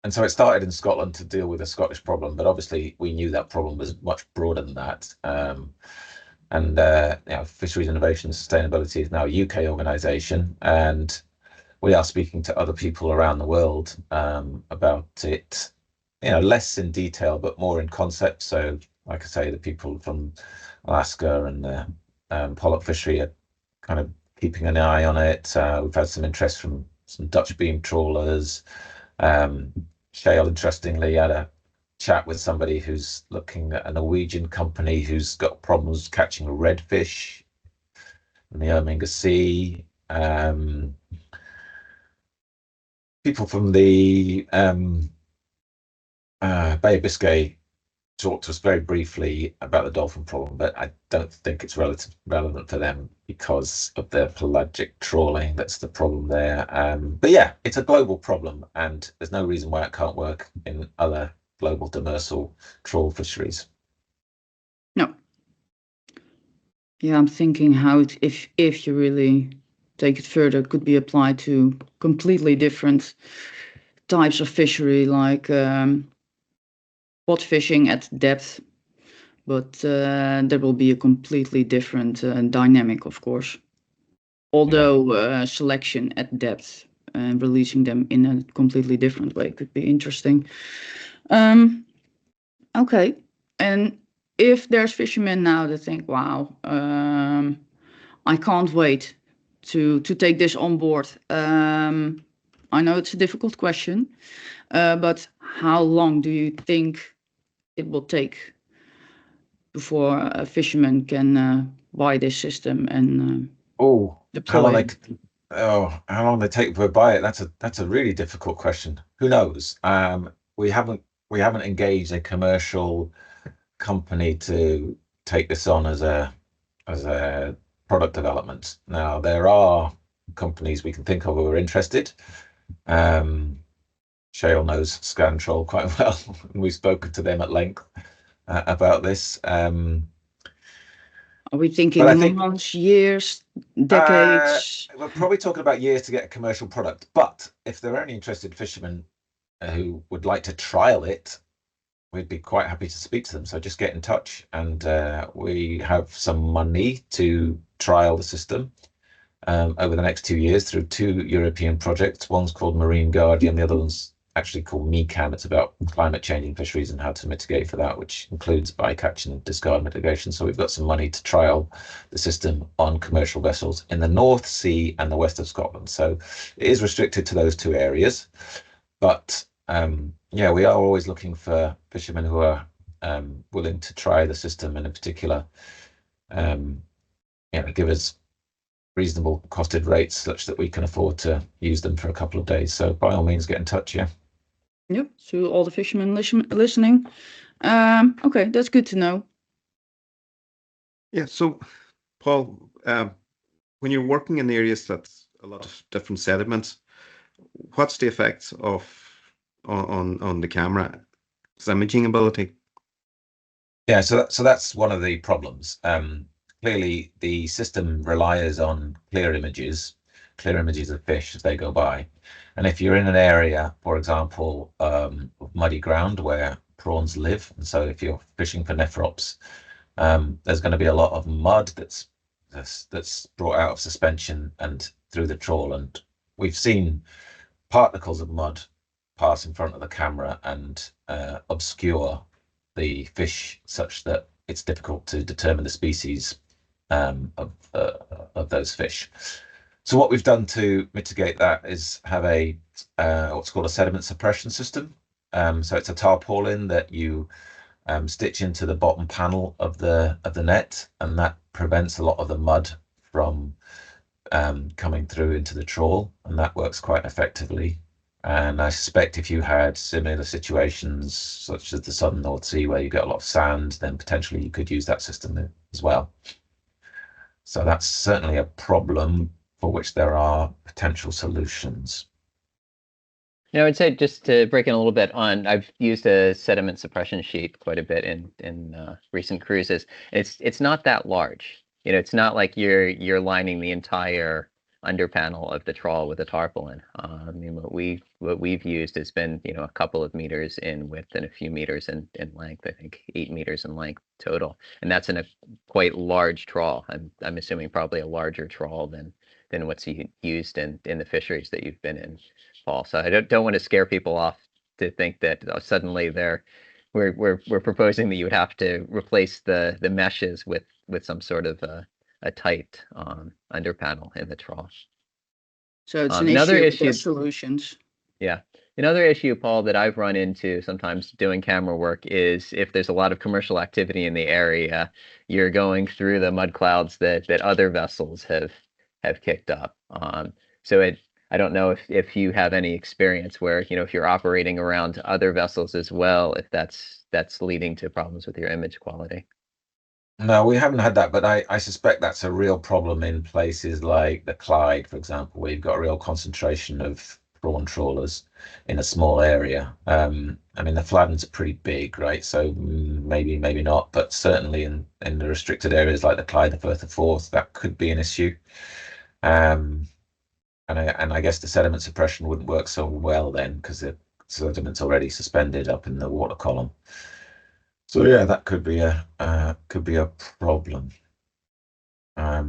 so it started in Scotland to deal with a Scottish problem, but obviously we knew that problem was much broader than that. Fisheries Innovation and Sustainability is now a UK organisation, and we are speaking to other people around the world about it, less in detail, but more in concept. So, like I say, the people from Alaska and the pollock fishery are kind of keeping an eye on it. We've had some interest from some Dutch beam trawlers. Shale, interestingly, had a chat with somebody who's looking at a Norwegian company who's got problems catching redfish in the Erminga Sea. People from the Bay of Biscay talked to us very briefly about the dolphin problem, but I don't think it's relevant for them because of their pelagic trawling. That's the problem there. But yeah, it's a global problem, and there's no reason why it can't work in other global demersal trawl fisheries. No. Yeah, I'm thinking how if you really take it further, it could be applied to completely different types of fishery, like spot fishing at depth, but there will be a completely different dynamic, of course. Although selection at depth and releasing them in a completely different way could be interesting. Okay, and if there's fishermen now that think, wow, I can't wait to take this on board. I know it's a difficult question, but how long do you think it will take before a fisherman can buy this system and deploy it? How long they take to buy it? That's a really difficult question. Who knows? We haven't engaged a commercial company to take this on as a product development. Now there are companies we can think of who are interested. Shale knows Scantrol quite well, and we've spoken to them at length about this. Are we thinking months, years, decades? We're probably talking about years to get a commercial product. But if there are any interested fishermen who would like to trial it, we'd be quite happy to speak to them. So just get in touch, and we have some money to trial the system over the next 2 years through 2 European projects. One's called Marine Guardian, the other one's actually called MECAM. It's about climate changing fisheries and how to mitigate for that, which includes bycatch and discard mitigation. So we've got some money to trial the system on commercial vessels in the North Sea and the west of Scotland. So it is restricted to those 2 areas. But we are always looking for fishermen who are willing to try the system, and in particular, give us reasonable costed rates such that we can afford to use them for a couple of days. So by all means, get in touch. Yeah. Yep. To all the fishermen listening. Okay, that's good to know. Yeah. So, Paul, when you're working in areas that's a lot of different sediments, what's the effects on the camera? Imaging ability? Yeah, so that's one of the problems. Clearly, the system relies on clear images of fish as they go by. And if you're in an area, for example, of muddy ground where prawns live, and so if you're fishing for nephrops, there's going to be a lot of mud that's brought out of suspension and through the trawl. And we've seen particles of mud pass in front of the camera and obscure the fish such that it's difficult to determine the species of those fish. So what we've done to mitigate that is have a what's called a sediment suppression system. So it's a tarpaulin that you stitch into the bottom panel of the net, and that prevents a lot of the mud from coming through into the trawl, and that works quite effectively. And I suspect if you had similar situations such as the southern North Sea where you get a lot of sand, then potentially you could use that system as well. So that's certainly a problem for which there are potential solutions. You know, I'd say just to break in a little bit on, I've used a sediment suppression sheet quite a bit in recent cruises. It's not that large. You know, it's not like you're lining the entire under panel of the trawl with a tarpaulin. I mean, what we've used has been, you know, a couple of meters in width and a few meters in length. I think 8 meters in length total, and that's in a quite large trawl. I'm assuming probably a larger trawl than what's used in the fisheries that you've been in, Paul. So I don't want to scare people off to think that suddenly we're proposing that you would have to replace the meshes with some sort of a tight under panel in the trawl. So it's another issue. There's solutions. Yeah. Another issue, Paul, that I've run into sometimes doing camera work is if there's a lot of commercial activity in the area, you're going through the mud clouds that other vessels have kicked up. So I don't know if you have any experience where, you know, if you're operating around other vessels as well, if that's leading to problems with your image quality. No, we haven't had that, but I suspect that's a real problem in places like the Clyde, for example, where you've got a real concentration of prawn trawlers in a small area. I mean, the Fladdens are pretty big, right? So maybe not, but certainly in the restricted areas like the Clyde, the Firth of Forth, that could be an issue. And I guess the sediment suppression wouldn't work so well then because the sediment's already suspended up in the water column. So yeah, that could be a problem. I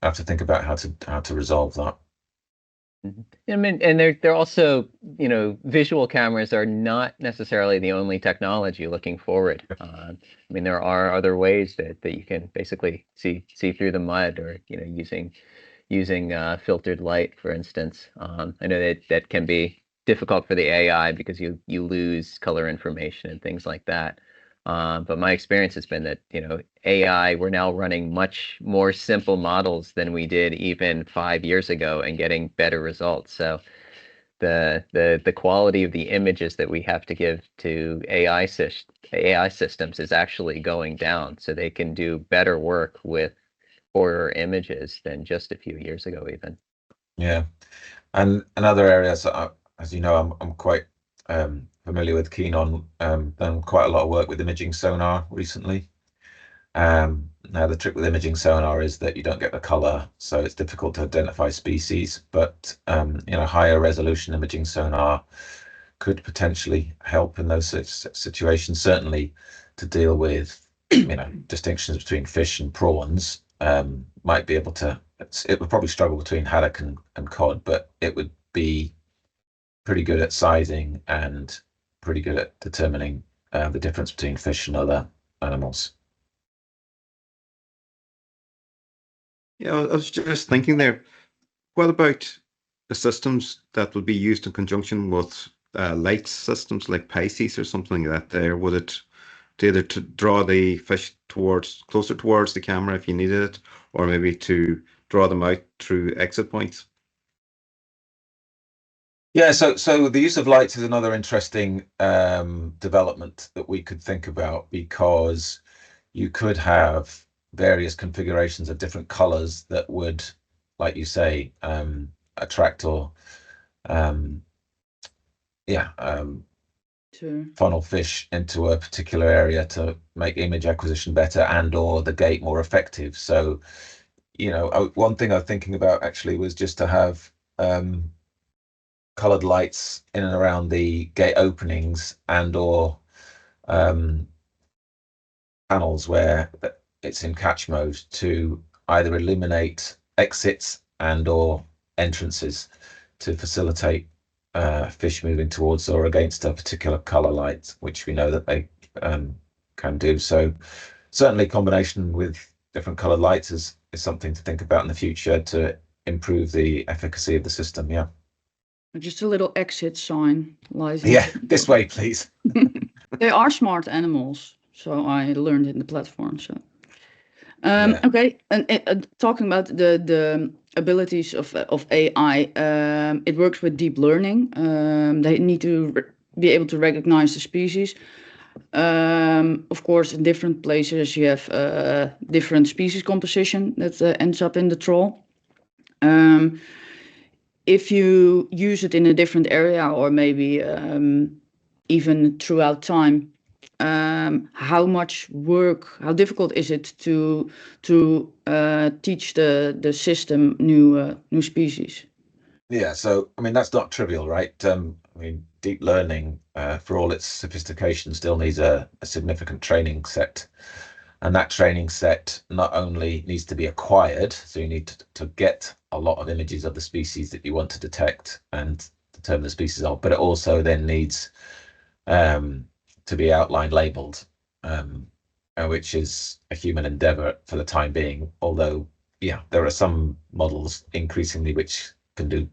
have to think about how to resolve that. I mean, and they're also, you know, visual cameras are not necessarily the only technology looking forward. I mean, there are other ways that you can basically see through the mud, or, you know, using filtered light, for instance. I know that can be difficult for the AI because you lose color information and things like that. But my experience has been that, you know, AI, we're now running much more simple models than we did even 5 years ago and getting better results. So the quality of the images that we have to give to AI systems is actually going down, so they can do better work with poorer images than just a few years ago even. Yeah, and another area, so as you know, I'm quite familiar with, keen on, done quite a lot of work with imaging sonar recently. Now the trick with imaging sonar is that you don't get the color, so it's difficult to identify species, but you know, higher resolution imaging sonar could potentially help in those situations, certainly to deal with, you know, distinctions between fish and prawns. Might be able to, it would probably struggle between haddock and cod, but it would be pretty good at sizing and pretty good at determining the difference between fish and other animals. Yeah, I was just thinking there, what about the systems that would be used in conjunction with light systems like Pisces or something like that there? Would it to either to draw the fish closer towards the camera if you needed it, or maybe to draw them out through exit points? Yeah, so the use of lights is another interesting development that we could think about, because you could have various configurations of different colors that would, like you say, attract or funnel fish into a particular area to make image acquisition better and or the gate more effective. So, you know, one thing I was thinking about actually was just to have colored lights in and around the gate openings and or panels where it's in catch mode to either illuminate exits and or entrances to facilitate fish moving towards or against a particular color light, which we know that they can do. So certainly combination with different colored lights is something to think about in the future to improve the efficacy of the system. Yeah. Just a little exit sign lighting. Yeah, this way, please. They are smart animals, so I learned in the platform. So, Yeah. okay, and talking about the abilities of AI, it works with deep learning. They need to be able to recognize the species. Of course, in different places you have different species composition that ends up in the trawl. if you use it in a different area, or maybe even throughout time, how much work, how difficult is it to teach the system new species? Yeah, so I mean that's not trivial, right? I mean, deep learning, for all its sophistication, still needs a significant training set, and that training set not only needs to be acquired, so you need to get a lot of images of the species that you want to detect and determine the species of, but it also then needs to be outline labeled, which is a human endeavor for the time being. Although, yeah, there are some models increasingly which can do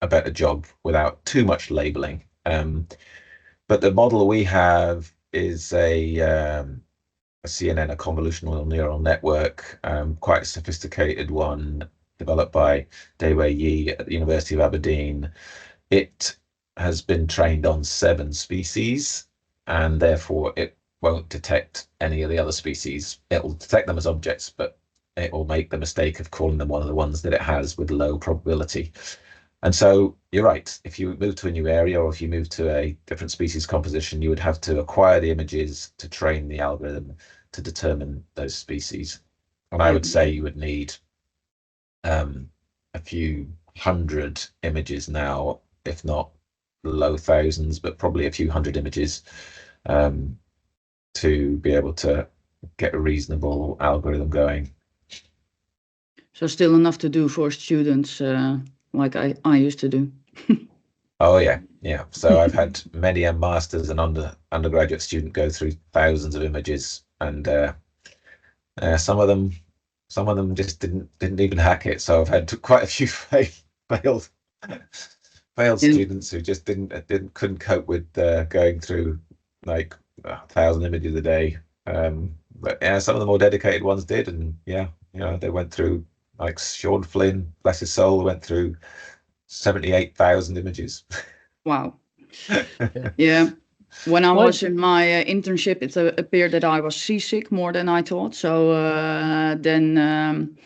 a better job without too much labeling. But the model we have is a CNN, a convolutional neural network, quite a sophisticated one developed by Daewei Yi at the University of Aberdeen. It has been trained on 7 species, and therefore it won't detect any of the other species. It will detect them as objects, but it will make the mistake of calling them one of the ones that it has with low probability. And so you're right, if you move to a new area, or if you move to a different species composition, you would have to acquire the images to train the algorithm to determine those species. And I would say you would need a few hundred images now, if not low thousands, but probably a few hundred images to be able to get a reasonable algorithm going. So still enough to do for students, like I used to do. Oh yeah, yeah. So I've had many a master's and undergraduate student go through thousands of images, and some of them just didn't even hack it. So I've had quite a few failed students who just couldn't cope with going through like 1,000 images a day. But yeah, some of the more dedicated ones did, and yeah, they went through, like Sean Flynn, bless his soul, went through 78,000 images. Wow. Yeah. When I was in my internship, it appeared that I was seasick more than I thought. So then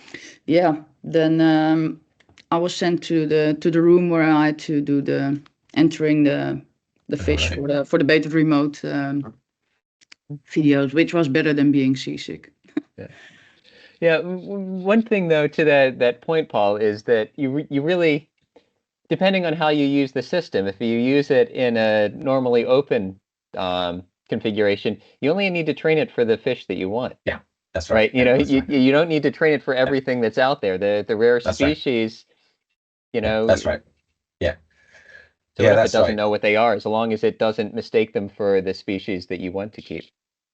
I was sent to the room where I had to do the entering the fish for the baited remote videos, which was better than being seasick. Yeah. One thing though to that point, Paul, is that you really, depending on how you use the system, if you use it in a normally open configuration, you only need to train it for the fish that you want. Yeah, that's right. Right. You don't need to train it for everything that's out there. The rare species, that's right. Yeah. So if it doesn't know what they are, as long as it doesn't mistake them for the species that you want to keep.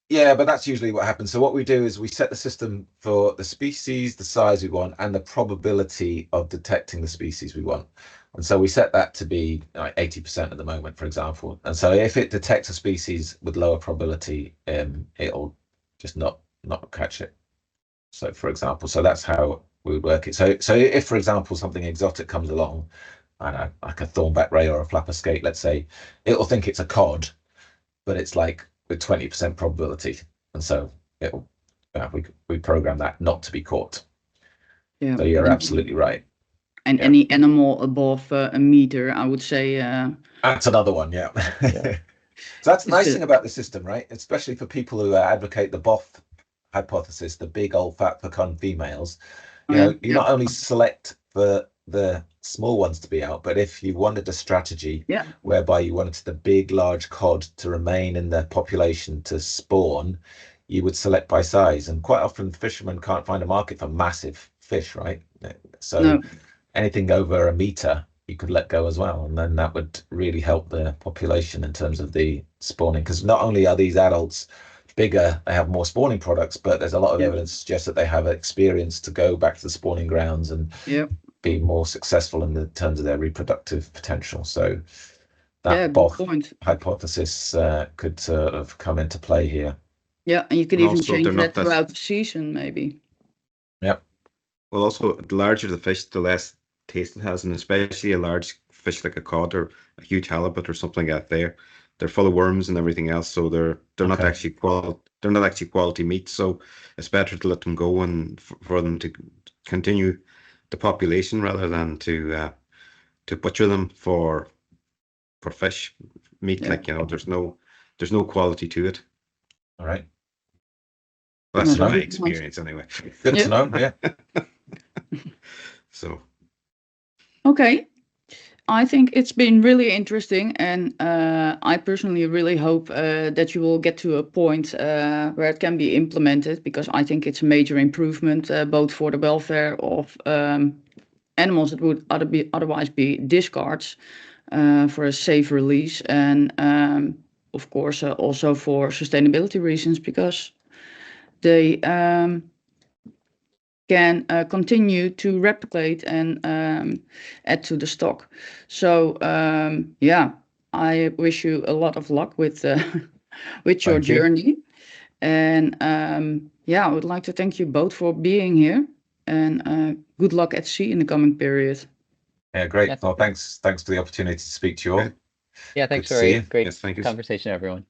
Yeah, but that's usually what happens. So what we do is we set the system for the species, the size we want, and the probability of detecting the species we want. And so we set that to be like 80% at the moment, for example. And so if it detects a species with lower probability, it'll just not catch it. So for example, so that's how we would work it. So if, for example, something exotic comes along, I don't know, like a thornback ray or a flapper skate, let's say, it'll think it's a cod, but it's like with 20% probability. And so it'll we program that not to be caught. Yeah. So you're absolutely right. And any animal above a meter, I would say. That's another one, yeah. So that's the nice thing about the system, right? Especially for people who advocate the BOF hypothesis, the big old fat pecan females. You not only select for the small ones to be out, but if you wanted a strategy whereby you wanted the big, large cod to remain in the population to spawn, you would select by size. And quite often fishermen can't find a market for massive fish, right? So anything over a meter you could let go as well, and then that would really help the population in terms of the spawning, because not only are these adults bigger, they have more spawning products, but there's a lot of evidence to suggest that they have experience to go back to the spawning grounds and be more successful in the terms of their reproductive potential. So that BOF hypothesis could sort of come into play here. Yeah, and you could even change that throughout the season, maybe. Yep. Well, also, the larger the fish, the less taste it has, and especially a large fish like a cod or a huge halibut or something like that. They're full of worms and everything else, so they're not actually quality meat. So it's better to let them go and for them to continue the population rather than to to butcher them for fish meat. Yeah. Like, you know, there's no quality to it. All right. That's No, my good experience anyway. Good Yeah. to know. Yeah. So Okay. I think it's been really interesting, and I personally really hope that you will get to a point where it can be implemented, because I think it's a major improvement, both for the welfare of animals that would otherwise be discards, for a safe release, and of course also for sustainability reasons, because they can continue to replicate and add to the stock. So yeah, I wish you a lot of luck with with your Thank you. journey. And yeah, I would like to thank you both for being here, and good luck at sea in the coming period. Yeah, great. Yes. Well, thanks for the opportunity to speak to you all. Yeah, thanks Good to for see a you. great Yes, thank you. conversation, everyone.